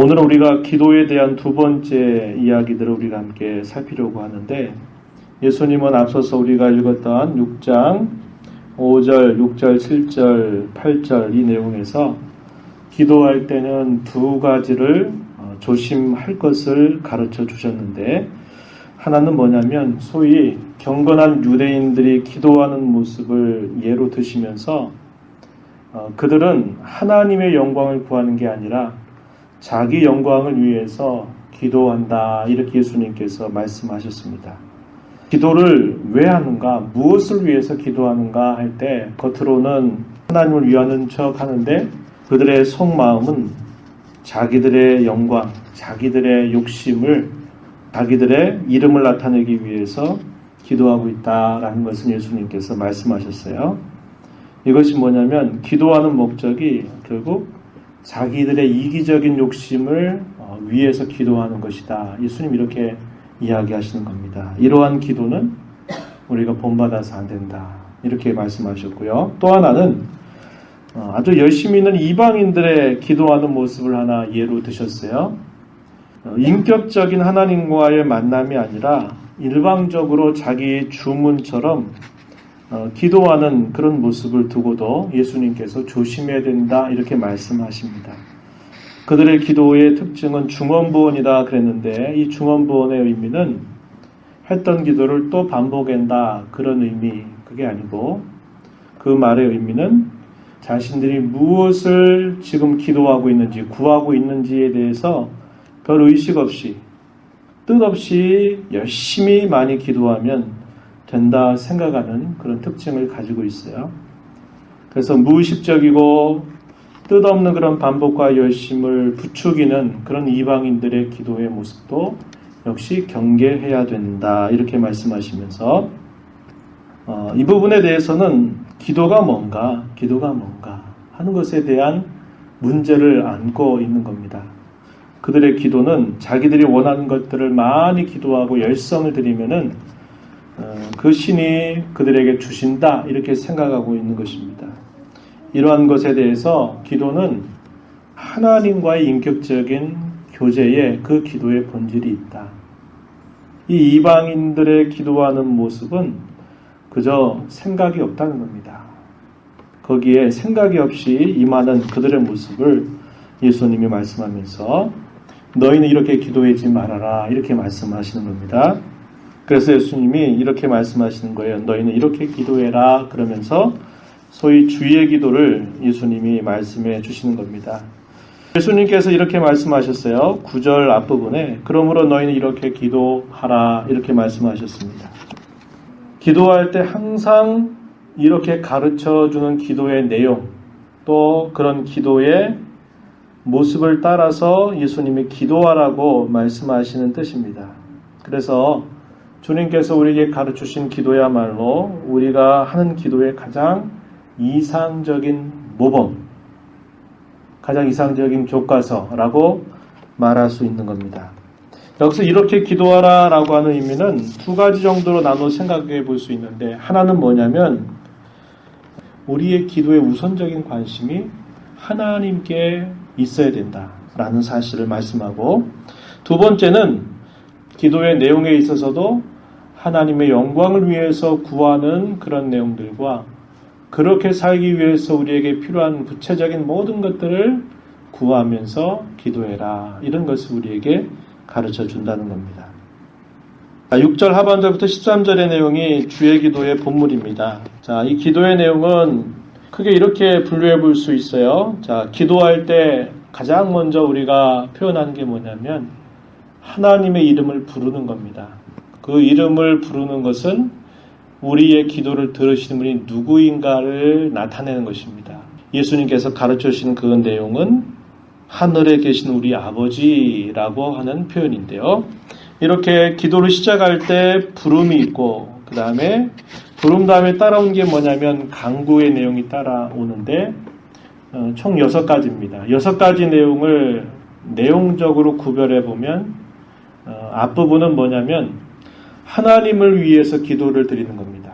오늘은 우리가 기도에 대한 두 번째 이야기들을 우리가 함께 살피려고 하는데, 예수님은 앞서서 우리가 읽었던 6장 5절, 6절, 7절, 8절 이 내용에서 기도할 때는 두 가지를 조심할 것을 가르쳐 주셨는데, 하나는 뭐냐면 소위 경건한 유대인들이 기도하는 모습을 예로 드시면서 그들은 하나님의 영광을 구하는 게 아니라 자기 영광을 위해서 기도한다, 이렇게 예수님께서 말씀하셨습니다. 기도를 왜 하는가, 무엇을 위해서 기도하는가 할 때 겉으로는 하나님을 위하는 척 하는데 그들의 속마음은 자기들의 영광, 자기들의 욕심을, 자기들의 이름을 나타내기 위해서 기도하고 있다라는 것을 예수님께서 말씀하셨어요. 이것이 뭐냐면 기도하는 목적이 결국 자기들의 이기적인 욕심을 위해서 기도하는 것이다. 예수님 이렇게 이야기하시는 겁니다. 이러한 기도는 우리가 본받아서 안 된다, 이렇게 말씀하셨고요. 또 하나는 아주 열심히 있는 이방인들의 기도하는 모습을 하나 예로 드셨어요. 인격적인 하나님과의 만남이 아니라 일방적으로 자기 주문처럼 기도하는 그런 모습을 두고도 예수님께서 조심해야 된다, 이렇게 말씀하십니다. 그들의 기도의 특징은 중언부언이다 그랬는데, 이 중언부언의 의미는 했던 기도를 또 반복한다, 그런 의미, 그게 아니고 그 말의 의미는 자신들이 무엇을 지금 기도하고 있는지, 구하고 있는지에 대해서 별 의식 없이 뜻없이 열심히 많이 기도하면 된다 생각하는 그런 특징을 가지고 있어요. 그래서 무의식적이고 뜻없는 그런 반복과 열심을 부추기는 그런 이방인들의 기도의 모습도 역시 경계해야 된다, 이렇게 말씀하시면서 이 부분에 대해서는 기도가 뭔가 하는 것에 대한 문제를 안고 있는 겁니다. 그들의 기도는 자기들이 원하는 것들을 많이 기도하고 열성을 들이면은 그 신이 그들에게 주신다, 이렇게 생각하고 있는 것입니다. 이러한 것에 대해서 기도는 하나님과의 인격적인 교제에 그 기도의 본질이 있다. 이 이방인들의 기도하는 모습은 그저 생각이 없다는 겁니다. 거기에 생각이 없이 임하는 그들의 모습을 예수님이 말씀하면서 너희는 이렇게 기도하지 말아라, 이렇게 말씀하시는 겁니다. 그래서 예수님이 이렇게 말씀하시는 거예요. 너희는 이렇게 기도해라, 그러면서 소위 주의 기도를 예수님이 말씀해 주시는 겁니다. 예수님께서 이렇게 말씀하셨어요. 9절 앞부분에 그러므로 너희는 이렇게 기도하라, 이렇게 말씀하셨습니다. 기도할 때 항상 이렇게 가르쳐주는 기도의 내용, 또 그런 기도의 모습을 따라서 예수님이 기도하라고 말씀하시는 뜻입니다. 그래서 주님께서 우리에게 가르치신 기도야말로 우리가 하는 기도의 가장 이상적인 모범, 가장 이상적인 교과서라고 말할 수 있는 겁니다. 여기서 이렇게 기도하라 라고 하는 의미는 두 가지 정도로 나눠 생각해 볼 수 있는데, 하나는 뭐냐면 우리의 기도의 우선적인 관심이 하나님께 있어야 된다라는 사실을 말씀하고, 두 번째는 기도의 내용에 있어서도 하나님의 영광을 위해서 구하는 그런 내용들과 그렇게 살기 위해서 우리에게 필요한 구체적인 모든 것들을 구하면서 기도해라, 이런 것을 우리에게 가르쳐 준다는 겁니다. 6절 하반절부터 13절의 내용이 주의 기도의 본물입니다. 자, 이 기도의 내용은 크게 이렇게 분류해 볼 수 있어요. 자, 기도할 때 가장 먼저 우리가 표현하는 게 뭐냐면 하나님의 이름을 부르는 겁니다. 그 이름을 부르는 것은 우리의 기도를 들으시는 분이 누구인가를 나타내는 것입니다. 예수님께서 가르쳐 주신 그 내용은 하늘에 계신 우리 아버지라고 하는 표현인데요. 이렇게 기도를 시작할 때 부름이 있고, 그 다음에 부름 다음에 따라온 게 뭐냐면 간구의 내용이 따라오는데 총 6가지입니다. 6가지 내용을 내용적으로 구별해 보면 앞부분은 뭐냐면 하나님을 위해서 기도를 드리는 겁니다.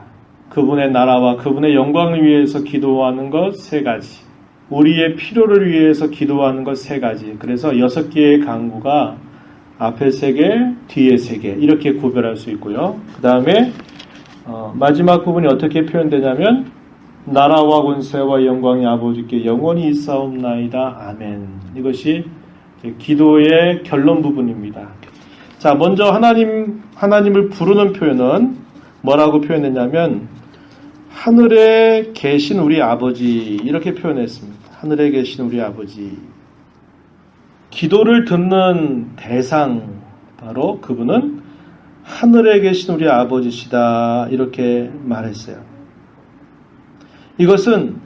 그분의 나라와 그분의 영광을 위해서 기도하는 것 3가지. 우리의 필요를 위해서 기도하는 것 3가지. 그래서 6개의 간구가 앞에 3개, 뒤에 3개 이렇게 구별할 수 있고요. 그 다음에 마지막 부분이 어떻게 표현되냐면 나라와 권세와 영광이 아버지께 영원히 있사옵나이다. 아멘. 이것이 기도의 결론 부분입니다. 자, 먼저 하나님을 부르는 표현은 뭐라고 표현했냐면 하늘에 계신 우리 아버지 이렇게 표현했습니다. 하늘에 계신 우리 아버지. 기도를 듣는 대상 바로 그분은 하늘에 계신 우리 아버지시다 이렇게 말했어요. 이것은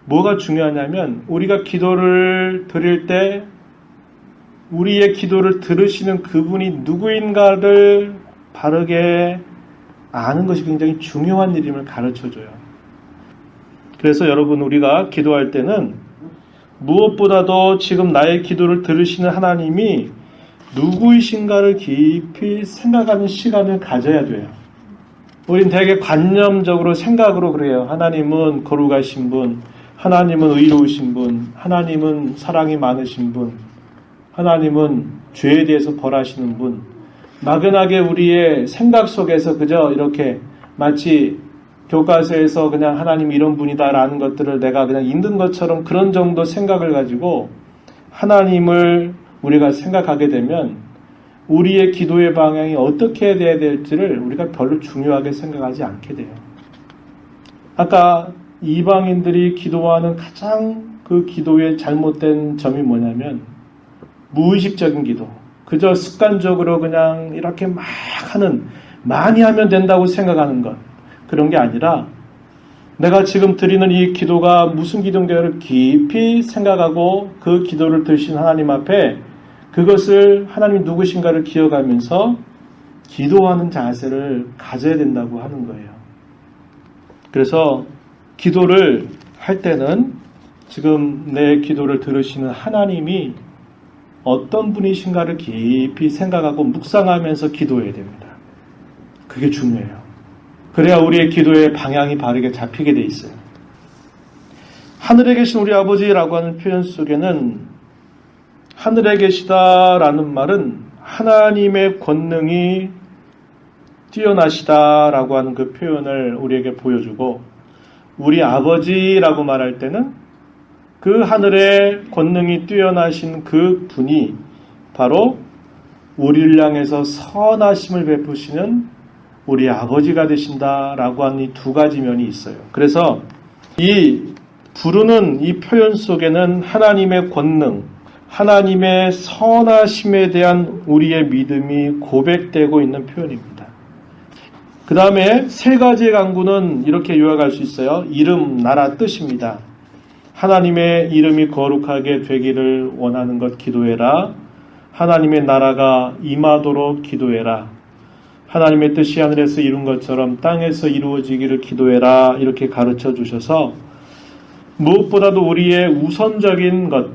뭐가 중요하냐면 우리가 기도를 드릴 때 우리의 기도를 들으시는 그분이 누구인가를 바르게 아는 것이 굉장히 중요한 일임을 가르쳐줘요. 그래서 여러분 우리가 기도할 때는 무엇보다도 지금 나의 기도를 들으시는 하나님이 누구이신가를 깊이 생각하는 시간을 가져야 돼요. 우린 되게 관념적으로 생각으로 그래요. 하나님은 거룩하신 분, 하나님은 의로우신 분, 하나님은 사랑이 많으신 분, 하나님은 죄에 대해서 벌하시는 분. 막연하게 우리의 생각 속에서 그저 이렇게 마치 교과서에서 그냥 하나님 이런 분이다라는 것들을 내가 그냥 읽는 것처럼 그런 정도 생각을 가지고 하나님을 우리가 생각하게 되면 우리의 기도의 방향이 어떻게 돼야 될지를 우리가 별로 중요하게 생각하지 않게 돼요. 아까 이방인들이 기도하는 가장 그 기도의 잘못된 점이 뭐냐면 무의식적인 기도. 그저 습관적으로 그냥 이렇게 막 하는, 많이 하면 된다고 생각하는 것. 그런 게 아니라 내가 지금 드리는 이 기도가 무슨 기도인가를 깊이 생각하고 그 기도를 들으신 하나님 앞에 그것을 하나님이 누구신가를 기억하면서 기도하는 자세를 가져야 된다고 하는 거예요. 그래서 기도를 할 때는 지금 내 기도를 들으시는 하나님이 어떤 분이신가를 깊이 생각하고 묵상하면서 기도해야 됩니다. 그게 중요해요. 그래야 우리의 기도의 방향이 바르게 잡히게 돼 있어요. 하늘에 계신 우리 아버지라고 하는 표현 속에는 하늘에 계시다라는 말은 하나님의 권능이 뛰어나시다라고 하는 그 표현을 우리에게 보여주고 우리 아버지라고 말할 때는 그 하늘의 권능이 뛰어나신 그 분이 바로 우리를 향해서 선하심을 베푸시는 우리 아버지가 되신다라고 하는 이 2가지 면이 있어요. 그래서 이 부르는 이 표현 속에는 하나님의 권능, 하나님의 선하심에 대한 우리의 믿음이 고백되고 있는 표현입니다. 그 다음에 3가지의 간구는 이렇게 요약할 수 있어요. 이름, 나라, 뜻입니다. 하나님의 이름이 거룩하게 되기를 원하는 것 기도해라. 하나님의 나라가 임하도록 기도해라. 하나님의 뜻이 하늘에서 이룬 것처럼 땅에서 이루어지기를 기도해라. 이렇게 가르쳐 주셔서 무엇보다도 우리의 우선적인 것,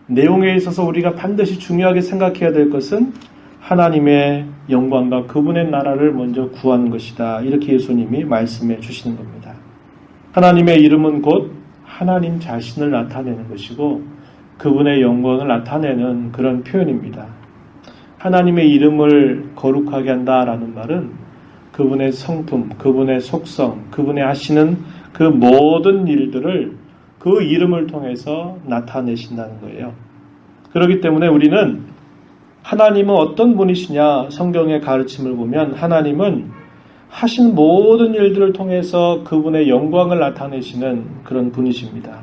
내용에 있어서 우리가 반드시 중요하게 생각해야 될 것은 하나님의 영광과 그분의 나라를 먼저 구하는 것이다. 이렇게 예수님이 말씀해 주시는 겁니다. 하나님의 이름은 곧 하나님 자신을 나타내는 것이고 그분의 영광을 나타내는 그런 표현입니다. 하나님의 이름을 거룩하게 한다라는 말은 그분의 성품, 그분의 속성, 그분의 하시는 그 모든 일들을 그 이름을 통해서 나타내신다는 거예요. 그렇기 때문에 우리는 하나님은 어떤 분이시냐 성경의 가르침을 보면 하나님은 하신 모든 일들을 통해서 그분의 영광을 나타내시는 그런 분이십니다.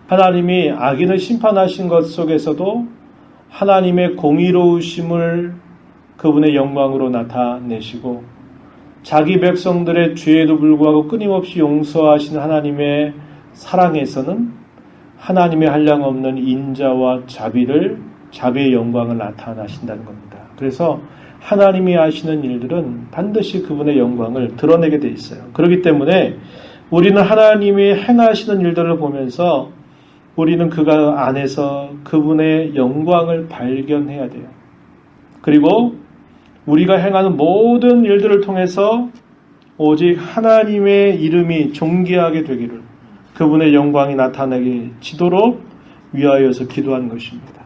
하나님이 악인을 심판하신 것 속에서도 하나님의 공의로우심을 그분의 영광으로 나타내시고 자기 백성들의 죄에도 불구하고 끊임없이 용서하시는 하나님의 사랑에서는 하나님의 한량없는 인자와 자비의 영광을 나타나신다는 겁니다. 그래서 하나님이 하시는 일들은 반드시 그분의 영광을 드러내게 돼 있어요. 그렇기 때문에 우리는 하나님이 행하시는 일들을 보면서 우리는 그가 안에서 그분의 영광을 발견해야 돼요. 그리고 우리가 행하는 모든 일들을 통해서 오직 하나님의 이름이 존귀하게 되기를 그분의 영광이 나타나지도록 위하여서 기도한 것입니다.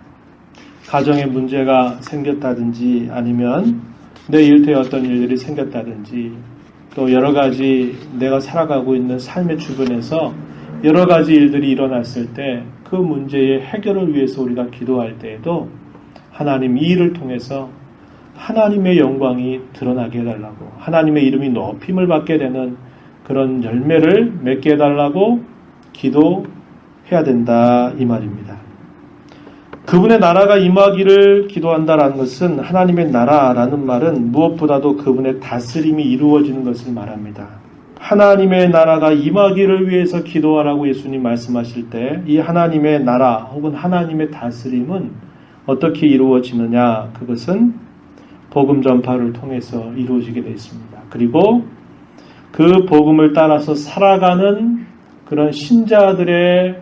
가정에 문제가 생겼다든지 아니면 내 일터에 어떤 일들이 생겼다든지 또 여러 가지 내가 살아가고 있는 삶의 주변에서 여러 가지 일들이 일어났을 때 그 문제의 해결을 위해서 우리가 기도할 때에도 하나님 이 일을 통해서 하나님의 영광이 드러나게 해달라고 하나님의 이름이 높임을 받게 되는 그런 열매를 맺게 해달라고 기도해야 된다 이 말입니다. 그분의 나라가 임하기를 기도한다라는 것은 하나님의 나라라는 말은 무엇보다도 그분의 다스림이 이루어지는 것을 말합니다. 하나님의 나라가 임하기를 위해서 기도하라고 예수님 말씀하실 때 이 하나님의 나라 혹은 하나님의 다스림은 어떻게 이루어지느냐? 그것은 복음 전파를 통해서 이루어지게 되어 있습니다. 그리고 그 복음을 따라서 살아가는 그런 신자들의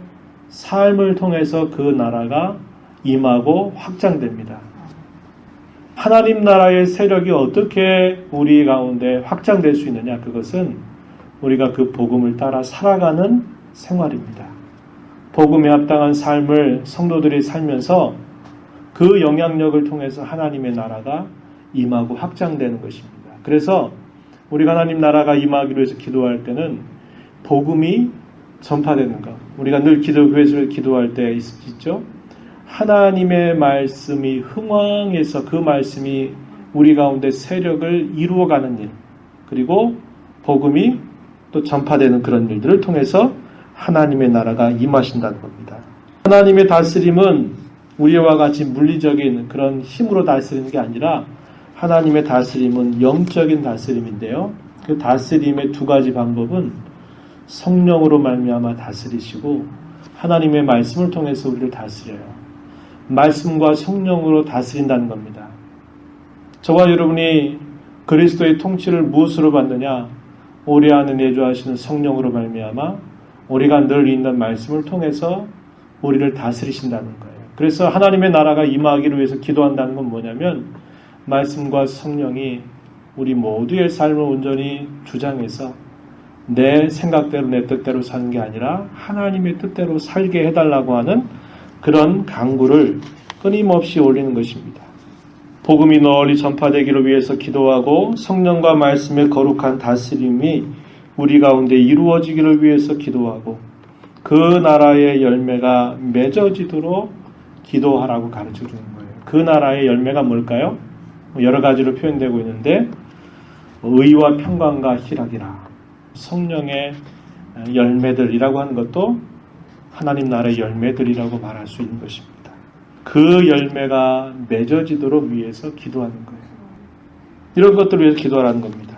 삶을 통해서 그 나라가 임하고 확장됩니다. 하나님 나라의 세력이 어떻게 우리 가운데 확장될 수 있느냐? 그것은 우리가 그 복음을 따라 살아가는 생활입니다. 복음에 합당한 삶을 성도들이 살면서 그 영향력을 통해서 하나님의 나라가 임하고 확장되는 것입니다. 그래서 우리가 하나님 나라가 임하기로 해서 기도할 때는 복음이 전파되는 것. 우리가 늘 교회에서 기도할 때 있죠. 하나님의 말씀이 흥왕해서 그 말씀이 우리 가운데 세력을 이루어가는 일, 그리고 복음이 또 전파되는 그런 일들을 통해서 하나님의 나라가 임하신다는 겁니다. 하나님의 다스림은 우리와 같이 물리적인 그런 힘으로 다스리는 게 아니라 하나님의 다스림은 영적인 다스림인데요. 그 다스림의 두 가지 방법은 성령으로 말미암아 다스리시고 하나님의 말씀을 통해서 우리를 다스려요. 말씀과 성령으로 다스린다는 겁니다. 저와 여러분이 그리스도의 통치를 무엇으로 받느냐? 우리 안에 내주하시는 성령으로 말미암아 우리가 늘 읽는 말씀을 통해서 우리를 다스리신다는 거예요. 그래서 하나님의 나라가 임하기를 위해서 기도한다는 건 뭐냐면 말씀과 성령이 우리 모두의 삶을 온전히 주장해서 내 생각대로 내 뜻대로 사는 게 아니라 하나님의 뜻대로 살게 해달라고 하는 그런 강구를 끊임없이 올리는 것입니다. 복음이 널리 전파되기를 위해서 기도하고 성령과 말씀의 거룩한 다스림이 우리 가운데 이루어지기를 위해서 기도하고 그 나라의 열매가 맺어지도록 기도하라고 가르쳐주는 거예요. 그 나라의 열매가 뭘까요? 여러 가지로 표현되고 있는데 의와 평강과 희락이라 성령의 열매들이라고 하는 것도 하나님 나라의 열매들이라고 말할 수 있는 것입니다. 그 열매가 맺어지도록 위해서 기도하는 거예요. 이런 것들을 위해서 기도하라는 겁니다.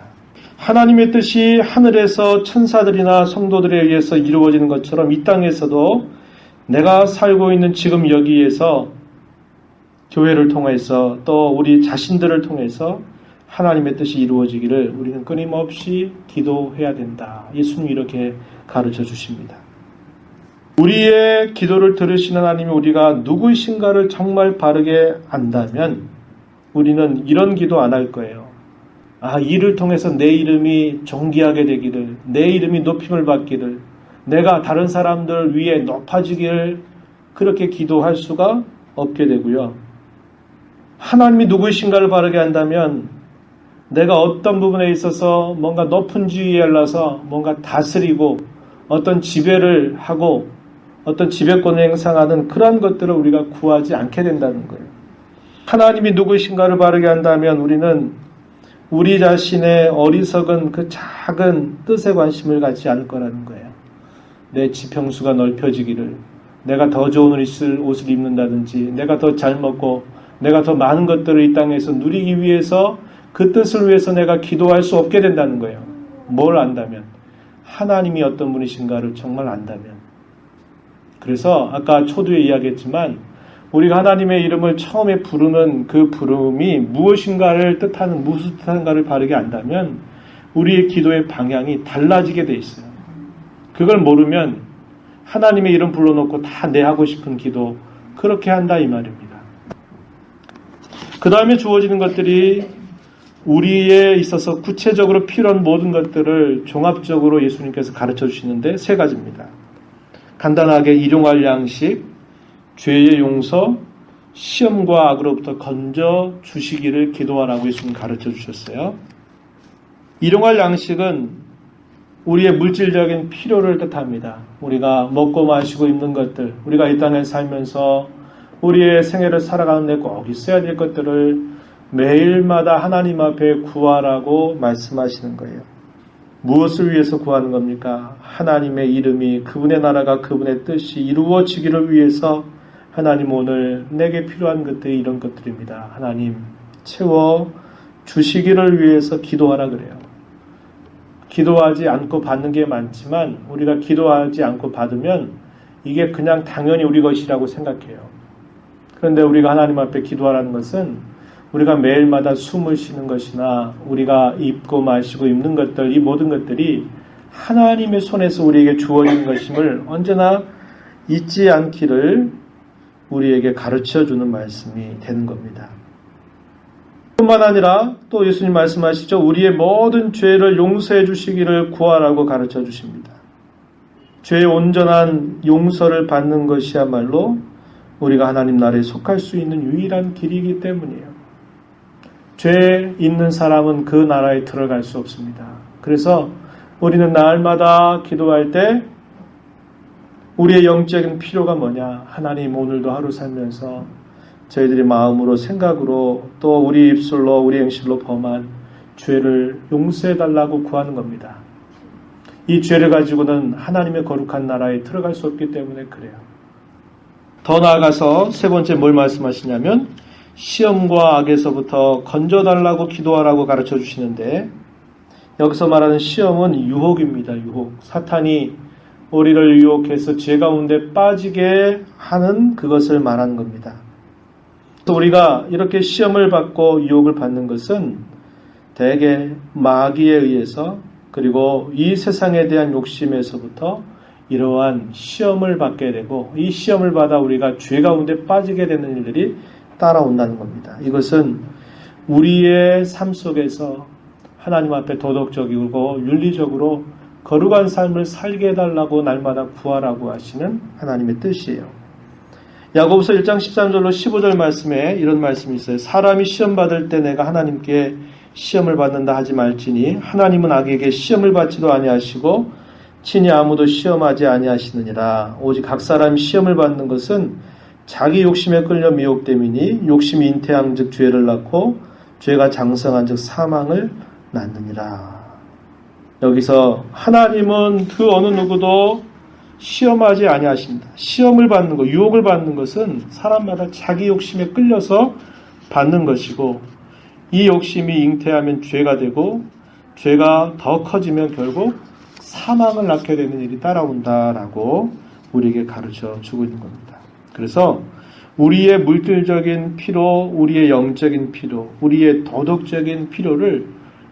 하나님의 뜻이 하늘에서 천사들이나 성도들에 의해서 이루어지는 것처럼 이 땅에서도 내가 살고 있는 지금 여기에서 교회를 통해서 또 우리 자신들을 통해서 하나님의 뜻이 이루어지기를 우리는 끊임없이 기도해야 된다. 예수님이 이렇게 가르쳐 주십니다. 우리의 기도를 들으시는 하나님이 우리가 누구이신가를 정말 바르게 안다면 우리는 이런 기도 안 할 거예요. 이를 통해서 내 이름이 존귀하게 되기를, 내 이름이 높임을 받기를, 내가 다른 사람들 위에 높아지기를 그렇게 기도할 수가 없게 되고요. 하나님이 누구이신가를 바르게 안다면 내가 어떤 부분에 있어서 뭔가 높은 지위에 올라서 뭔가 다스리고 어떤 지배를 하고 어떤 지배권을 행사하는 그러한 것들을 우리가 구하지 않게 된다는 거예요. 하나님이 누구이신가를 바르게 한다면 우리는 우리 자신의 어리석은 그 작은 뜻에 관심을 갖지 않을 거라는 거예요. 내 지평수가 넓혀지기를, 내가 더 좋은 옷을 입는다든지, 내가 더 잘 먹고 내가 더 많은 것들을 이 땅에서 누리기 위해서 그 뜻을 위해서 내가 기도할 수 없게 된다는 거예요. 뭘 안다면? 하나님이 어떤 분이신가를 정말 안다면. 그래서 아까 초두에 이야기했지만 우리가 하나님의 이름을 처음에 부르는 그 부름이 무엇인가를 뜻하는, 무엇을 뜻하는가를 바르게 안다면 우리의 기도의 방향이 달라지게 돼 있어요. 그걸 모르면 하나님의 이름 불러놓고 다 내 하고 싶은 기도 그렇게 한다 이 말입니다. 그 다음에 주어지는 것들이 우리에 있어서 구체적으로 필요한 모든 것들을 종합적으로 예수님께서 가르쳐 주시는데 세 가지입니다. 간단하게 일용할 양식, 죄의 용서, 시험과 악으로부터 건져 주시기를 기도하라고 예수님 가르쳐 주셨어요. 일용할 양식은 우리의 물질적인 필요를 뜻합니다. 우리가 먹고 마시고 입는 것들, 우리가 이 땅에 살면서 우리의 생애를 살아가는 데 꼭 있어야 될 것들을 매일마다 하나님 앞에 구하라고 말씀하시는 거예요. 무엇을 위해서 구하는 겁니까? 하나님의 이름이, 그분의 나라가, 그분의 뜻이 이루어지기를 위해서 하나님 오늘 내게 필요한 것들이 이런 것들입니다. 하나님 채워 주시기를 위해서 기도하라 그래요. 기도하지 않고 받는 게 많지만 우리가 기도하지 않고 받으면 이게 그냥 당연히 우리 것이라고 생각해요. 그런데 우리가 하나님 앞에 기도하라는 것은 우리가 매일마다 숨을 쉬는 것이나 우리가 입고 마시고 입는 것들, 이 모든 것들이 하나님의 손에서 우리에게 주어진 것임을 언제나 잊지 않기를 우리에게 가르쳐주는 말씀이 되는 겁니다. 뿐만 아니라 또 예수님 말씀하시죠. 우리의 모든 죄를 용서해 주시기를 구하라고 가르쳐 주십니다. 죄의 온전한 용서를 받는 것이야말로 우리가 하나님 나라에 속할 수 있는 유일한 길이기 때문이에요. 죄 있는 사람은 그 나라에 들어갈 수 없습니다. 그래서 우리는 날마다 기도할 때 우리의 영적인 필요가 뭐냐? 하나님 오늘도 하루 살면서 저희들이 마음으로 생각으로 또 우리 입술로 우리 행실로 범한 죄를 용서해달라고 구하는 겁니다. 이 죄를 가지고는 하나님의 거룩한 나라에 들어갈 수 없기 때문에 그래요. 더 나아가서 세 번째 뭘 말씀하시냐면 시험과 악에서부터 건져달라고 기도하라고 가르쳐 주시는데 여기서 말하는 시험은 유혹입니다. 유혹. 사탄이 우리를 유혹해서 죄 가운데 빠지게 하는 그것을 말하는 겁니다. 우리가 이렇게 시험을 받고 유혹을 받는 것은 대개 마귀에 의해서 그리고 이 세상에 대한 욕심에서부터 이러한 시험을 받게 되고 이 시험을 받아 우리가 죄 가운데 빠지게 되는 일들이 따라온다는 겁니다. 이것은 우리의 삶 속에서 하나님 앞에 도덕적이고 윤리적으로 거룩한 삶을 살게 해달라고 날마다 구하라고 하시는 하나님의 뜻이에요. 야고보서 1장 13절로 15절 말씀에 이런 말씀이 있어요. 사람이 시험 받을 때 내가 하나님께 시험을 받는다 하지 말지니 하나님은 악에게 시험을 받지도 아니하시고 친히 아무도 시험하지 아니하시느니라. 오직 각 사람이 시험을 받는 것은 자기 욕심에 끌려 미혹됨이니 욕심이 잉태한 즉 죄를 낳고 죄가 장성한 즉 사망을 낳느니라. 여기서 하나님은 그 어느 누구도 시험하지 아니하신다. 시험을 받는 것, 유혹을 받는 것은 사람마다 자기 욕심에 끌려서 받는 것이고 이 욕심이 잉태하면 죄가 되고 죄가 더 커지면 결국 사망을 낳게 되는 일이 따라온다라고 우리에게 가르쳐 주고 있는 겁니다. 그래서 우리의 물질적인 필요, 우리의 영적인 필요, 우리의 도덕적인 필요를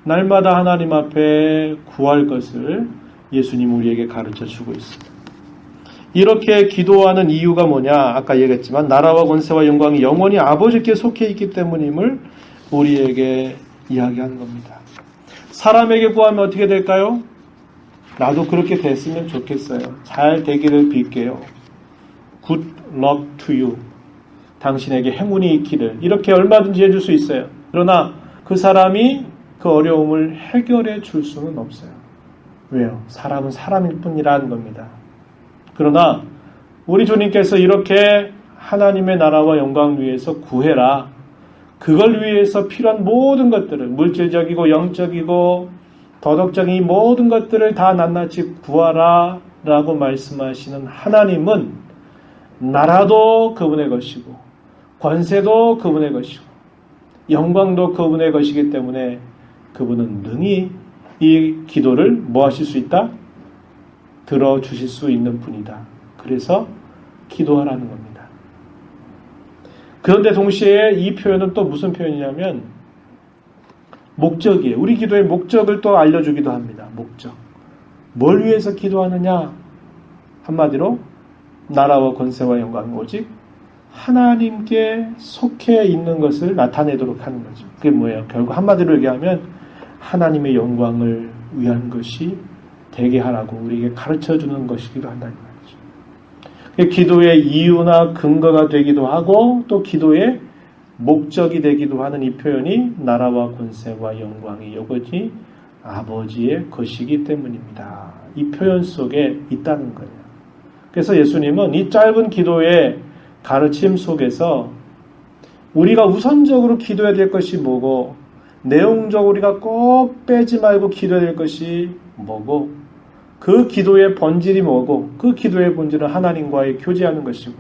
날마다 하나님 앞에 구할 것을 예수님 우리에게 가르쳐 주고 있습니다. 이렇게 기도하는 이유가 뭐냐? 아까 얘기했지만 나라와 권세와 영광이 영원히 아버지께 속해 있기 때문임을 우리에게 이야기하는 겁니다. 사람에게 구하면 어떻게 될까요? 나도 그렇게 됐으면 좋겠어요. 잘 되기를 빌게요. Good luck to you. 당신에게 행운이 있기를. 이렇게 얼마든지 해줄 수 있어요. 그러나 그 사람이 그 어려움을 해결해 줄 수는 없어요. 왜요? 사람은 사람일 뿐이라는 겁니다. 그러나 우리 주님께서 이렇게 하나님의 나라와 영광 위해서 구해라. 그걸 위해서 필요한 모든 것들을 물질적이고 영적이고 도덕적인 이 모든 것들을 다 낱낱이 구하라 라고 말씀하시는 하나님은 나라도 그분의 것이고 권세도 그분의 것이고 영광도 그분의 것이기 때문에 그분은 능히 이 기도를 뭐 하실 수 있다? 들어주실 수 있는 분이다. 그래서 기도하라는 겁니다. 그런데 동시에 이 표현은 또 무슨 표현이냐면 목적이에요. 우리 기도의 목적을 또 알려주기도 합니다. 목적. 뭘 위해서 기도하느냐? 한마디로 나라와 권세와 영광이 오직 하나님께 속해 있는 것을 나타내도록 하는 거죠. 그게 뭐예요? 결국 한마디로 얘기하면 하나님의 영광을 위한 것이 되게 하라고 우리에게 가르쳐주는 것이기도 한다는 말이죠. 기도의 이유나 근거가 되기도 하고 또 기도의 목적이 되기도 하는 이 표현이 나라와 권세와 영광이 오직 아버지의 것이기 때문입니다. 이 표현 속에 있다는 거예요. 그래서 예수님은 이 짧은 기도의 가르침 속에서 우리가 우선적으로 기도해야 될 것이 뭐고 내용적으로 우리가 꼭 빼지 말고 기도해야 될 것이 뭐고 그 기도의 본질이 뭐고 그 기도의 본질은 하나님과의 교제하는 것이고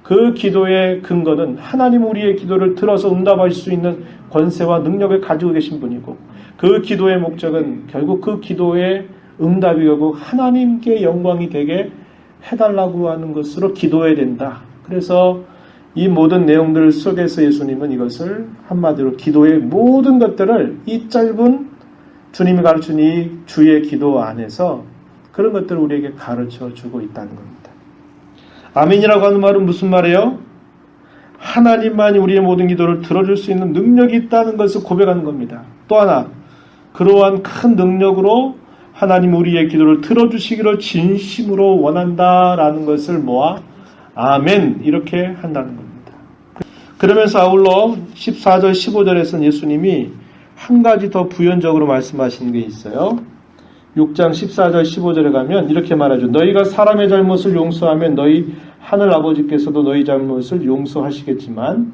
그 기도의 근거는 하나님 우리의 기도를 들어서 응답하실 수 있는 권세와 능력을 가지고 계신 분이고 그 기도의 목적은 결국 그 기도의 응답이 결국 하나님께 영광이 되게 해달라고 하는 것으로 기도해야 된다. 그래서 이 모든 내용들 속에서 예수님은 이것을 한마디로 기도의 모든 것들을 이 짧은 주님이 가르친 이 주의 기도 안에서 그런 것들을 우리에게 가르쳐 주고 있다는 겁니다. 아멘이라고 하는 말은 무슨 말이에요? 하나님만이 우리의 모든 기도를 들어줄 수 있는 능력이 있다는 것을 고백하는 겁니다. 또 하나, 그러한 큰 능력으로 하나님 우리의 기도를 들어주시기를 진심으로 원한다라는 것을 모아 아멘 이렇게 한다는 겁니다. 그러면서 아울러 14절 15절에서는 예수님이 한 가지 더 부연적으로 말씀하시는 게 있어요. 6장 14절 15절에 가면 이렇게 말하죠. 너희가 사람의 잘못을 용서하면 너희 하늘 아버지께서도 너희 잘못을 용서하시겠지만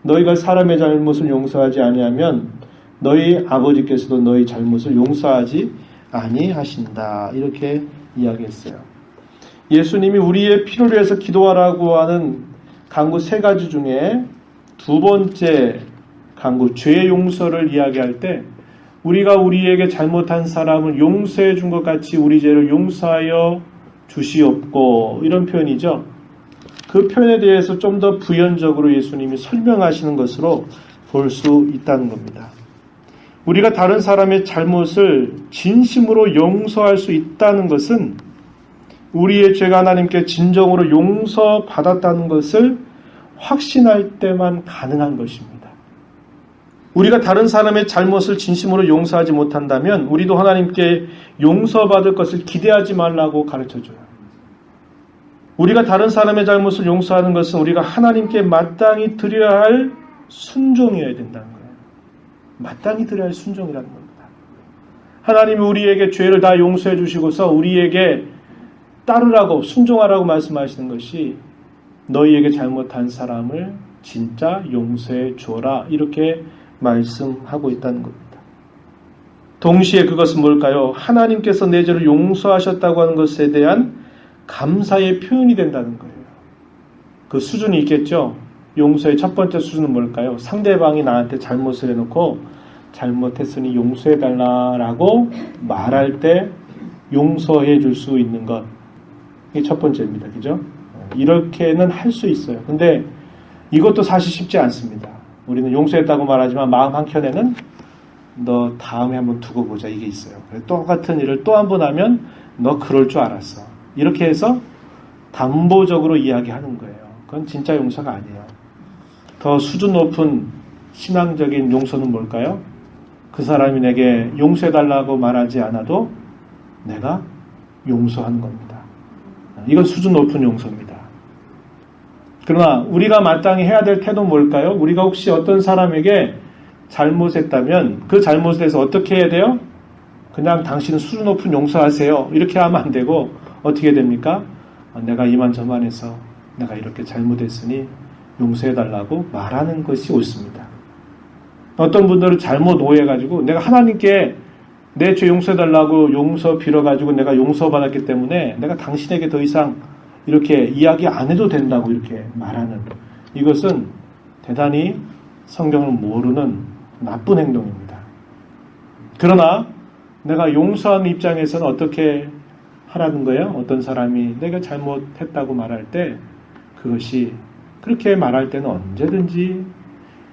너희가 사람의 잘못을 용서하지 아니하면 너희 아버지께서도 너희 잘못을 용서하지 아니하신다. 이렇게 이야기했어요. 예수님이 우리의 필요를 위해서 기도하라고 하는 간구 세 가지 중에 두 번째 간구, 죄 용서를 이야기할 때 우리가 우리에게 잘못한 사람을 용서해 준 것 같이 우리 죄를 용서하여 주시옵고 이런 표현이죠. 그 표현에 대해서 좀 더 부연적으로 예수님이 설명하시는 것으로 볼 수 있다는 겁니다. 우리가 다른 사람의 잘못을 진심으로 용서할 수 있다는 것은 우리의 죄가 하나님께 진정으로 용서받았다는 것을 확신할 때만 가능한 것입니다. 우리가 다른 사람의 잘못을 진심으로 용서하지 못한다면 우리도 하나님께 용서받을 것을 기대하지 말라고 가르쳐줘요. 우리가 다른 사람의 잘못을 용서하는 것은 우리가 하나님께 마땅히 드려야 할 순종이어야 된다는 거예요. 마땅히 드려야 할 순종이라는 겁니다. 하나님이 우리에게 죄를 다 용서해 주시고서 우리에게 따르라고 순종하라고 말씀하시는 것이 너희에게 잘못한 사람을 진짜 용서해 줘라 이렇게 말씀하고 있다는 겁니다. 동시에 그것은 뭘까요? 하나님께서 내 죄를 용서하셨다고 하는 것에 대한 감사의 표현이 된다는 거예요. 그 수준이 있겠죠? 용서의 첫 번째 수준은 뭘까요? 상대방이 나한테 잘못을 해놓고 잘못했으니 용서해달라고 말할 때 용서해 줄 수 있는 것. 이게 첫 번째입니다. 그죠? 이렇게는 할 수 있어요. 근데 이것도 사실 쉽지 않습니다. 우리는 용서했다고 말하지만 마음 한켠에는 너 다음에 한번 두고 보자 이게 있어요. 똑같은 일을 또 한 번 하면 너 그럴 줄 알았어. 이렇게 해서 담보적으로 이야기하는 거예요. 그건 진짜 용서가 아니에요. 더 수준 높은 신앙적인 용서는 뭘까요? 그 사람이 내게 용서해달라고 말하지 않아도 내가 용서하는 겁니다. 이건 수준 높은 용서입니다. 그러나 우리가 마땅히 해야 될 태도는 뭘까요? 우리가 혹시 어떤 사람에게 잘못했다면 그 잘못에 대해서 어떻게 해야 돼요? 그냥 당신은 수준 높은 용서하세요. 이렇게 하면 안 되고 어떻게 됩니까? 내가 이만저만해서 내가 이렇게 잘못했으니 용서해달라고 말하는 것이 옳습니다. 어떤 분들은 잘못 오해해가지고 내가 하나님께 내 죄 용서해달라고 용서 빌어가지고 내가 용서받았기 때문에 내가 당신에게 더 이상 이렇게 이야기 안 해도 된다고 이렇게 말하는 이것은 대단히 성경을 모르는 나쁜 행동입니다. 그러나 내가 용서하는 입장에서는 어떻게 하라는 거예요? 어떤 사람이 내가 잘못했다고 말할 때 그것이 그렇게 말할 때는 언제든지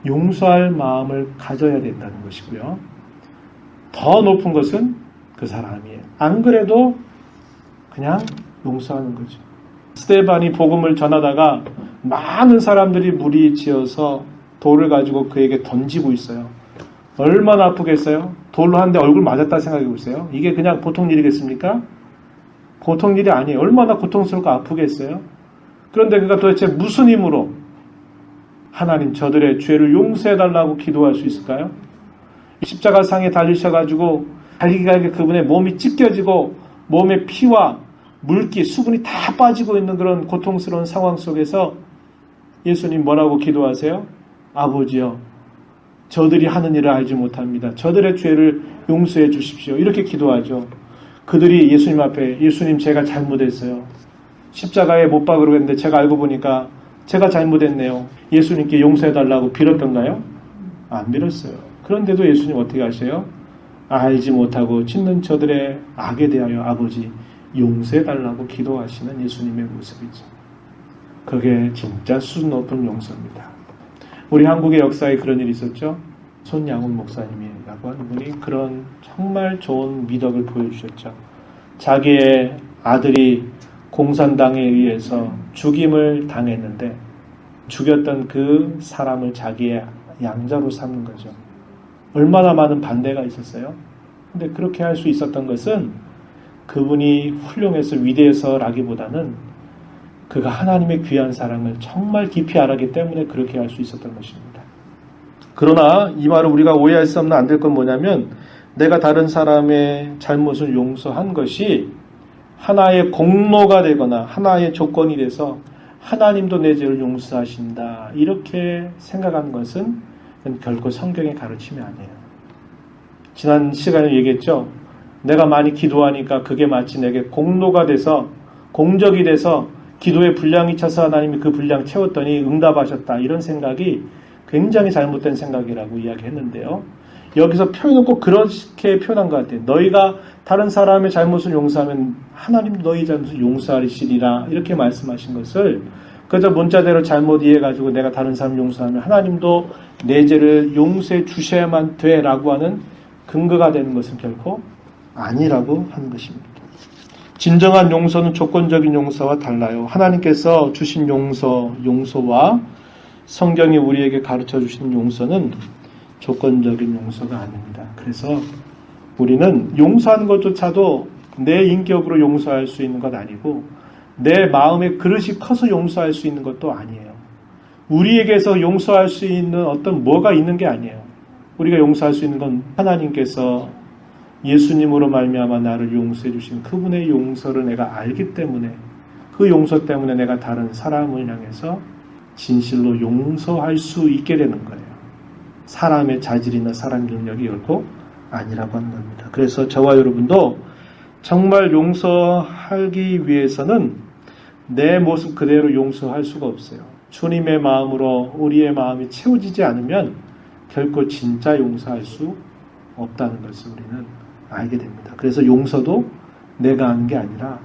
용서할 마음을 가져야 된다는 것이고요. 더 높은 것은 그 사람이에요. 안 그래도 그냥 용서하는 거죠. 스데반이 복음을 전하다가 많은 사람들이 무리지어서 돌을 가지고 그에게 던지고 있어요. 얼마나 아프겠어요? 돌로 한 대 얼굴 맞았다 생각해 보세요. 이게 그냥 보통 일이겠습니까? 보통 일이 아니에요. 얼마나 고통스럽고 아프겠어요? 그런데 그가 도대체 무슨 힘으로 하나님 저들의 죄를 용서해달라고 기도할 수 있을까요? 십자가 상에 달리셔가지고 갈기갈기 그분의 몸이 찢겨지고 몸의 피와 물기, 수분이 다 빠지고 있는 그런 고통스러운 상황 속에서 예수님 뭐라고 기도하세요? 아버지여, 저들이 하는 일을 알지 못합니다. 저들의 죄를 용서해 주십시오. 이렇게 기도하죠. 그들이 예수님 앞에 예수님 제가 잘못했어요. 십자가에 못 박으려고 했는데 제가 알고 보니까 제가 잘못했네요. 예수님께 용서해달라고 빌었던가요? 안 빌었어요. 그런데도 예수님 어떻게 하세요? 알지 못하고 짓는 저들의 악에 대하여 아버지 용서해달라고 기도하시는 예수님의 모습이죠. 그게 진짜 수준 높은 용서입니다. 우리 한국의 역사에 그런 일이 있었죠. 손양훈 목사님이라고 하는 분이 그런 정말 좋은 미덕을 보여주셨죠. 자기의 아들이 공산당에 의해서 죽임을 당했는데 죽였던 그 사람을 자기의 양자로 삼는 거죠. 얼마나 많은 반대가 있었어요. 근데 그렇게 할 수 있었던 것은 그분이 훌륭해서 위대해서라기보다는 그가 하나님의 귀한 사랑을 정말 깊이 알았기 때문에 그렇게 할 수 있었던 것입니다. 그러나 이 말을 우리가 오해할 수 없는 안 될 건 뭐냐면 내가 다른 사람의 잘못을 용서한 것이 하나의 공로가 되거나 하나의 조건이 돼서 하나님도 내 죄를 용서하신다 이렇게 생각하는 것은 결코 성경의 가르침이 아니에요. 지난 시간에 얘기했죠. 내가 많이 기도하니까 그게 마치 내게 공로가 돼서 공적이 돼서 기도에 분량이 차서 하나님이 그 분량 채웠더니 응답하셨다. 이런 생각이 굉장히 잘못된 생각이라고 이야기했는데요. 여기서 표현은 꼭 그렇게 표현한 것 같아요. 너희가 다른 사람의 잘못을 용서하면 하나님도 너희 잘못을 용서하시리라 이렇게 말씀하신 것을 그저 문자대로 잘못 이해해가지고 내가 다른 사람 용서하면 하나님도 내 죄를 용서해 주셔야만 돼라고 하는 근거가 되는 것은 결코 아니라고 하는 것입니다. 진정한 용서는 조건적인 용서와 달라요. 하나님께서 주신 용서와 성경이 우리에게 가르쳐 주시는 용서는 조건적인 용서가 아닙니다. 그래서 우리는 용서하는 것조차도 내 인격으로 용서할 수 있는 것 아니고 내 마음의 그릇이 커서 용서할 수 있는 것도 아니에요. 우리에게서 용서할 수 있는 어떤 뭐가 있는 게 아니에요. 우리가 용서할 수 있는 건 하나님께서 예수님으로 말미암아 나를 용서해 주신 그분의 용서를 내가 알기 때문에 그 용서 때문에 내가 다른 사람을 향해서 진실로 용서할 수 있게 되는 거예요. 사람의 자질이나 사람 능력이 결코 아니라고 하는 겁니다. 그래서 저와 여러분도 정말 용서하기 위해서는 내 모습 그대로 용서할 수가 없어요. 주님의 마음으로 우리의 마음이 채워지지 않으면 결코 진짜 용서할 수 없다는 것을 우리는 알게 됩니다. 그래서 용서도 내가 하는 게 아니라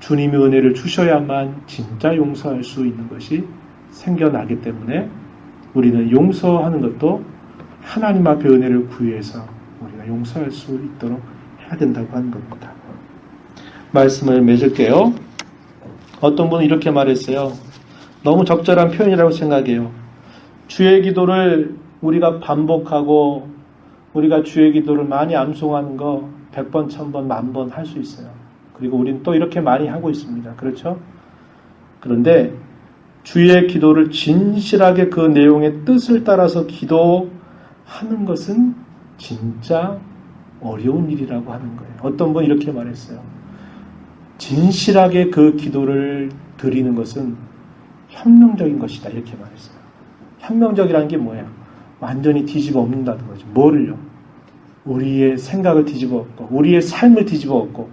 주님의 은혜를 주셔야만 진짜 용서할 수 있는 것이 생겨나기 때문에 우리는 용서하는 것도 하나님 앞에 은혜를 구해서 우리가 용서할 수 있도록 해야 된다고 하는 겁니다. 말씀을 맺을게요. 어떤 분은 이렇게 말했어요. 너무 적절한 표현이라고 생각해요. 주의 기도를 우리가 반복하고 우리가 주의 기도를 많이 암송하는 거 100번, 1000번, 10,000번 할 수 있어요. 그리고 우리는 또 이렇게 많이 하고 있습니다. 그렇죠? 그런데 주의 기도를 진실하게 그 내용의 뜻을 따라서 기도하는 것은 진짜 어려운 일이라고 하는 거예요. 어떤 분이 이렇게 말했어요. 진실하게 그 기도를 드리는 것은 혁명적인 것이다. 이렇게 말했어요. 혁명적이라는 게 뭐예요? 완전히 뒤집어 엎는다는 거죠. 뭐를요? 우리의 생각을 뒤집어 엎고 우리의 삶을 뒤집어 엎고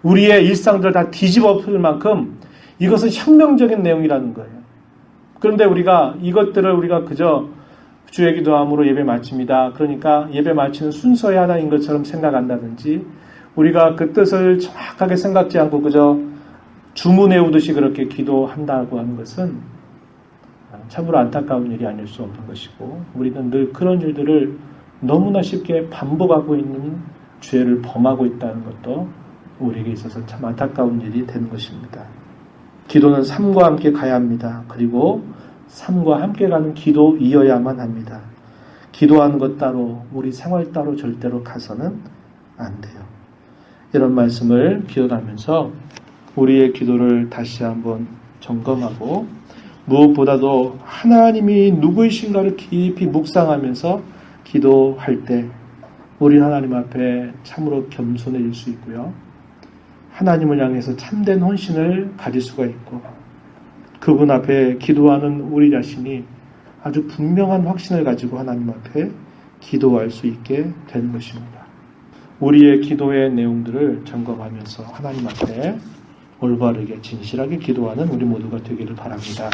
우리의 일상들을 다 뒤집어 엎을 만큼 이것은 혁명적인 내용이라는 거예요. 그런데 우리가 이것들을 우리가 그저 주의 기도함으로 예배 마칩니다. 그러니까 예배 마치는 순서의 하나인 것처럼 생각한다든지 우리가 그 뜻을 정확하게 생각지 않고 그저 주문 외우듯이 그렇게 기도한다고 하는 것은 참으로 안타까운 일이 아닐 수 없는 것이고 우리는 늘 그런 일들을 너무나 쉽게 반복하고 있는 죄를 범하고 있다는 것도 우리에게 있어서 참 안타까운 일이 되는 것입니다. 기도는 삶과 함께 가야 합니다. 그리고 삶과 함께 가는 기도이어야만 합니다. 기도하는 것 따로 우리 생활 따로 절대로 가서는 안 돼요. 이런 말씀을 기억하면서 우리의 기도를 다시 한번 점검하고 무엇보다도 하나님이 누구이신가를 깊이 묵상하면서 기도할 때 우리 하나님 앞에 참으로 겸손해질 수 있고요. 하나님을 향해서 참된 헌신을 가질 수가 있고 그분 앞에 기도하는 우리 자신이 아주 분명한 확신을 가지고 하나님 앞에 기도할 수 있게 되는 것입니다. 우리의 기도의 내용들을 점검하면서 하나님 앞에 올바르게 진실하게 기도하는 우리 모두가 되기를 바랍니다.